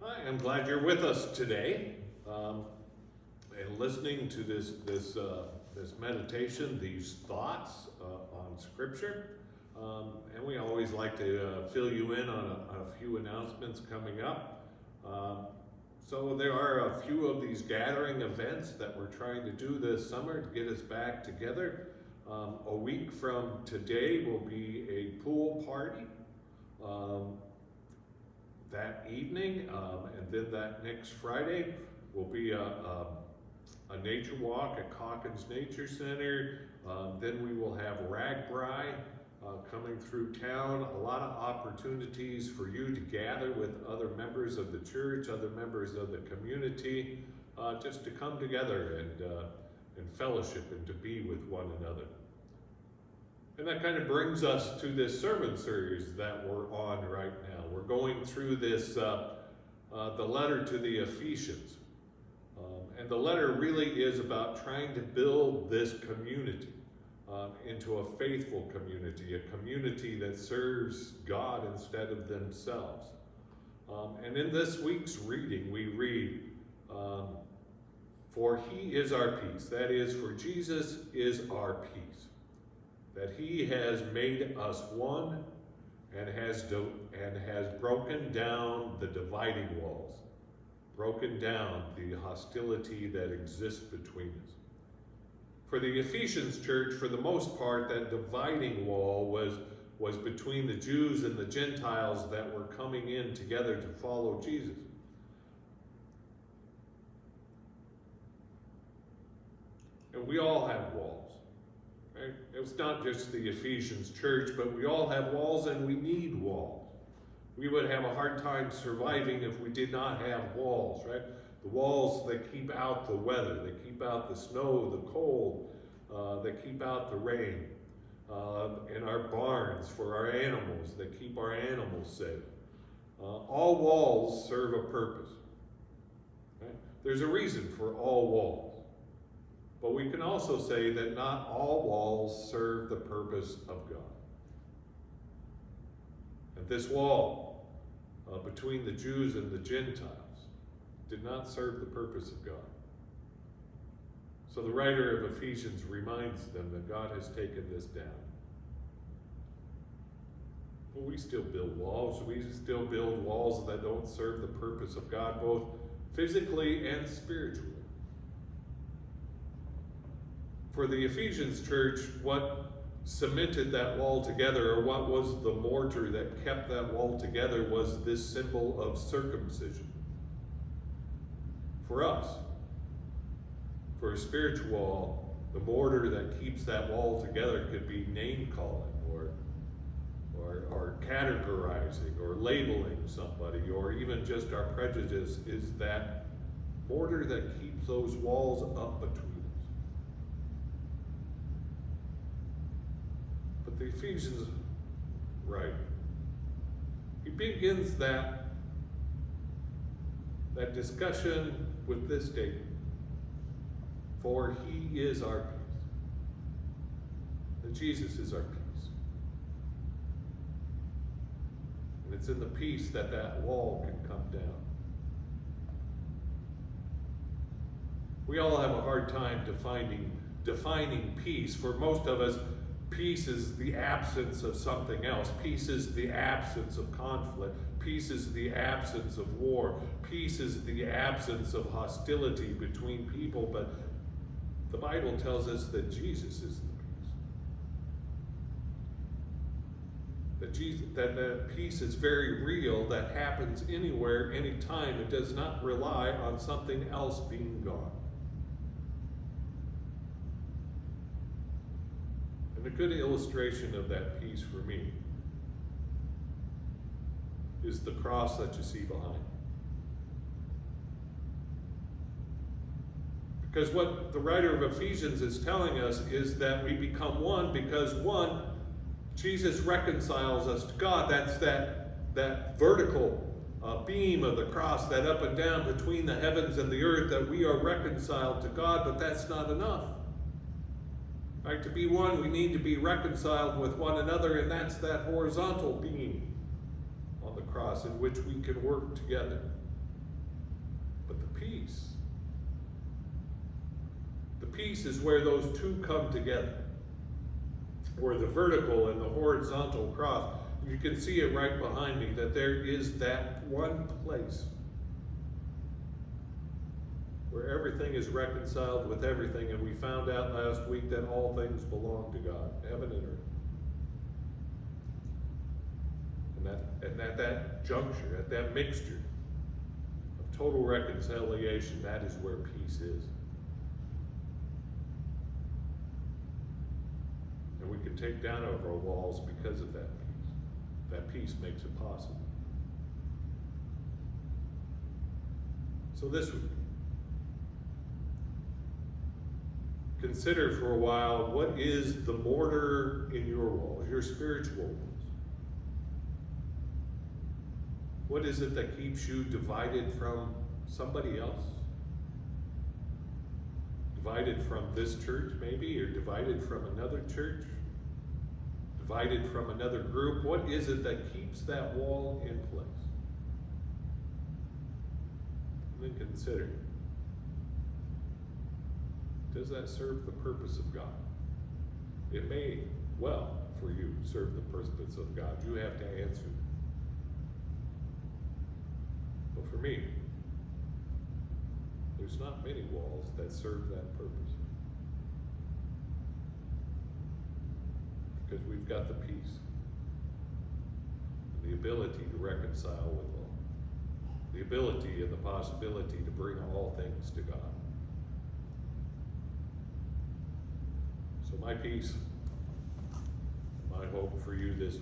Hi, I'm glad you're with us today, and listening to this meditation, these thoughts on Scripture. And we always like to fill you in on a few announcements coming up. So there are a few of these gathering events that we're trying to do this summer to get us back together. A week from today will be a pool party. That evening, and then that next Friday will be a nature walk at Calkins Nature Center. Then we will have Ragbri coming through town. A lot of opportunities for you to gather with other members of the church, other members of the community, just to come together and fellowship and to be with one another. And that kind of brings us to this sermon series that we're on right now. We're going through this, the letter to the Ephesians. And the letter really is about trying to build this community into a faithful community, a community that serves God instead of themselves. And in this week's reading, we read, for he is our peace. That is, for Jesus is our peace. That he has made us one and has broken down the dividing walls, broken down the hostility that exists between us. For the Ephesians church, for the most part, that dividing wall was between the Jews and the Gentiles that were coming in together to follow Jesus. And we all have walls. Right? It's not just the Ephesians church, but we all have walls and we need walls. We would have a hard time surviving if we did not have walls, right? The walls that keep out the weather, that keep out the snow, the cold, that keep out the rain, and our barns for our animals, that keep our animals safe. All walls serve a purpose. Right? There's a reason for all walls. But we can also say that not all walls serve the purpose of God. And this wall between the Jews and the Gentiles did not serve the purpose of God. So the writer of Ephesians reminds them that God has taken this down. But we still build walls. We still build walls that don't serve the purpose of God, both physically and spiritually. For the Ephesians church, what cemented that wall together, or what was the mortar that kept that wall together, was this symbol of circumcision. For us, for a spiritual wall, the mortar that keeps that wall together could be name calling or categorizing or labeling somebody, or even just our prejudice is that mortar that keeps those walls up between. The Ephesians writer, he begins that discussion with this statement: for he is our peace. That Jesus is our peace. And it's in the peace that wall can come down. We all have a hard time defining peace. For most of us, peace is the absence of something else. Peace is the absence of conflict. Peace is the absence of war. Peace is the absence of hostility between people. But the Bible tells us that Jesus is the peace. That peace is very real, that happens anywhere, anytime. It does not rely on something else being gone. A good illustration of that peace for me is the cross that you see behind. Because what the writer of Ephesians is telling us is that we become one because, one, Jesus reconciles us to God. That's that vertical beam of the cross, that up and down between the heavens and the earth, that we are reconciled to God, but that's not enough. Right, to be one, we need to be reconciled with one another, and that's that horizontal beam on the cross in which we can work together. peace. The peace is where those two come together, where the vertical and the horizontal cross. You can see it right behind me, that there is that one place where everything is reconciled with everything, and we found out last week that all things belong to God, heaven and earth. And at that juncture, at that mixture of total reconciliation, that is where peace is. And we can take down over our walls because of that peace. That peace makes it possible. So this week, consider for a while, what is the mortar in your walls, your spiritual walls? What is it that keeps you divided from somebody else? Divided from this church, maybe, or divided from another church? Divided from another group? What is it that keeps that wall in place? And then consider, does that serve the purpose of God? It may well, for you, serve the purpose of God. You have to answer. But for me, there's not many walls that serve that purpose. Because we've got the peace, and the ability to reconcile with all, the ability and the possibility to bring all things to God. So my peace, my hope for you this